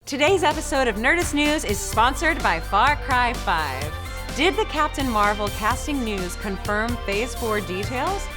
Today's episode of Nerdist News is sponsored by Far Cry 5. Did the Captain Marvel casting news confirm Phase 4 details?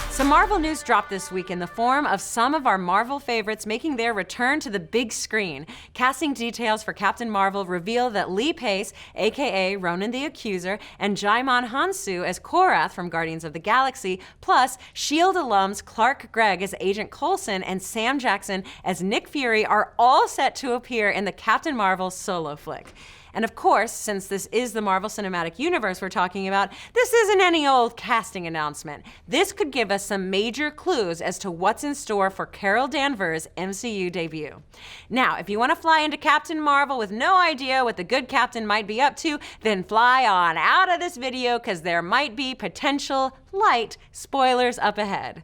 Some Marvel news dropped this week in the form of some of our Marvel favorites making their return to the big screen. Casting details for Captain Marvel reveal that Lee Pace, aka Ronan the Accuser, and Jaimon Hansu as Korath from Guardians of the Galaxy, plus S.H.I.E.L.D. alums Clark Gregg as Agent Coulson and Sam Jackson as Nick Fury are all set to appear in the Captain Marvel solo flick. And of course, since this is the Marvel Cinematic Universe we're talking about, this isn't any old casting announcement. This could give us some major clues as to what's in store for Carol Danvers' MCU debut. Now, if you want to fly into Captain Marvel with no idea what the good Captain might be up to, then fly on out of this video because there might be potential light spoilers up ahead.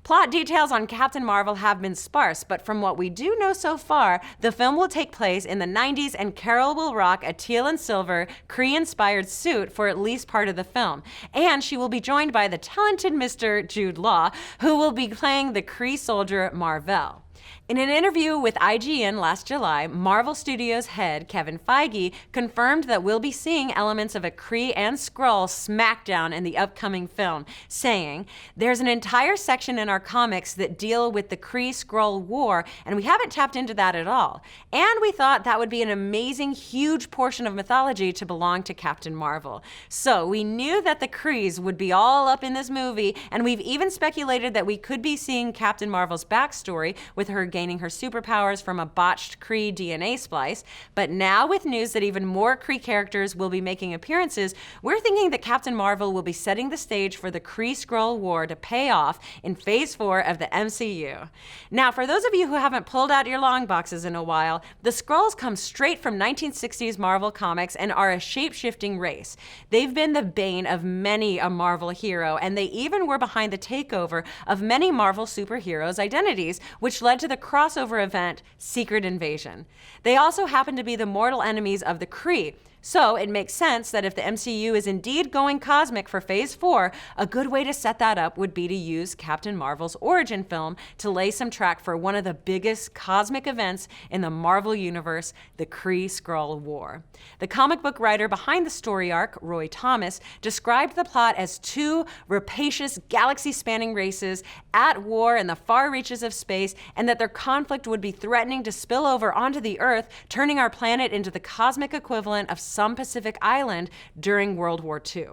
Plot details on Captain Marvel have been sparse, but from what we do know so far, the film will take place in the 90s and Carol will rock a teal and silver, Kree-inspired suit for at least part of the film. And she will be joined by the talented Mr. Jude Law, who will be playing the Kree soldier Mar-Vell. In an interview with IGN last July, Marvel Studios head Kevin Feige confirmed that we'll be seeing elements of a Kree and Skrull smackdown in the upcoming film, saying, "There's an entire section in our comics that deal with the Kree-Skrull war, and we haven't tapped into that at all. And we thought that would be an amazing, huge portion of mythology to belong to Captain Marvel. So we knew that the Krees would be all up in this movie, and we've even speculated that we could be seeing Captain Marvel's backstory with her gaining her superpowers from a botched Kree DNA splice. But now with news that even more Kree characters will be making appearances, we're thinking that Captain Marvel will be setting the stage for the Kree-Skrull war to pay off in Phase 4 of the MCU. Now, for those of you who haven't pulled out your long boxes in a while, the Skrulls come straight from 1960s Marvel comics and are a shape-shifting race. They've been the bane of many a Marvel hero, and they even were behind the takeover of many Marvel superheroes' identities, which led to the crossover event Secret Invasion. They also happen to be the mortal enemies of the Kree. So it makes sense that if the MCU is indeed going cosmic for Phase 4, a good way to set that up would be to use Captain Marvel's origin film to lay some track for one of the biggest cosmic events in the Marvel Universe, the Kree-Skrull War. The comic book writer behind the story arc, Roy Thomas, described the plot as two rapacious, galaxy-spanning races at war in the far reaches of space, and that their conflict would be threatening to spill over onto the Earth, turning our planet into the cosmic equivalent of some Pacific island during World War II.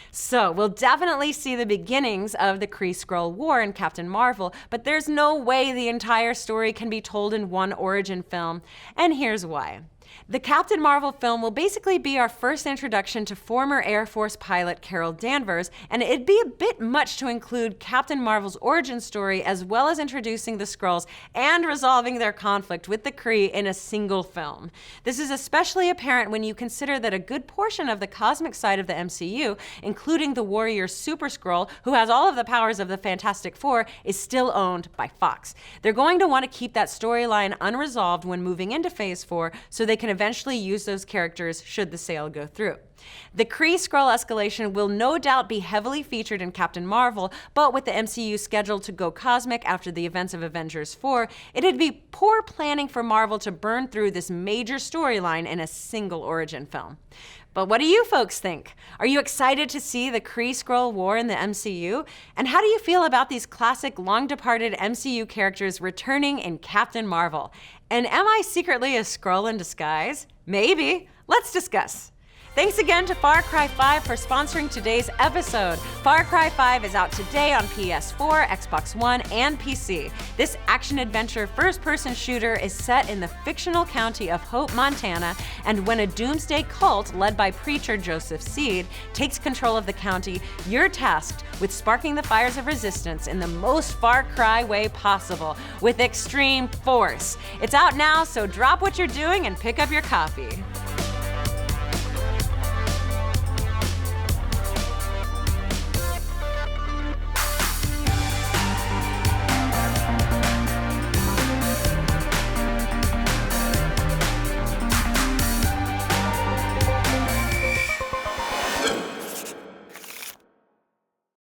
So we'll definitely see the beginnings of the Kree-Skrull War in Captain Marvel, but there's no way the entire story can be told in one origin film, and here's why. The Captain Marvel film will basically be our first introduction to former Air Force pilot Carol Danvers, and it'd be a bit much to include Captain Marvel's origin story as well as introducing the Skrulls and resolving their conflict with the Kree in a single film. This is especially apparent when you consider that a good portion of the cosmic side of the MCU, including the warrior Super Skrull, who has all of the powers of the Fantastic Four, is still owned by Fox. They're going to want to keep that storyline unresolved when moving into Phase 4 so they can eventually use those characters should the sale go through. The Kree-Skrull escalation will no doubt be heavily featured in Captain Marvel, but with the MCU scheduled to go cosmic after the events of Avengers 4, it'd be poor planning for Marvel to burn through this major storyline in a single origin film. But what do you folks think? Are you excited to see the Kree-Skrull War in the MCU? And how do you feel about these classic, long-departed MCU characters returning in Captain Marvel? And am I secretly a Skrull in disguise? Maybe. Let's discuss. Thanks again to Far Cry 5 for sponsoring today's episode. Far Cry 5 is out today on PS4, Xbox One, and PC. This action-adventure first-person shooter is set in the fictional county of Hope, Montana, and when a doomsday cult led by preacher Joseph Seed takes control of the county, you're tasked with sparking the fires of resistance in the most Far Cry way possible, with extreme force. It's out now, so drop what you're doing and pick up your copy.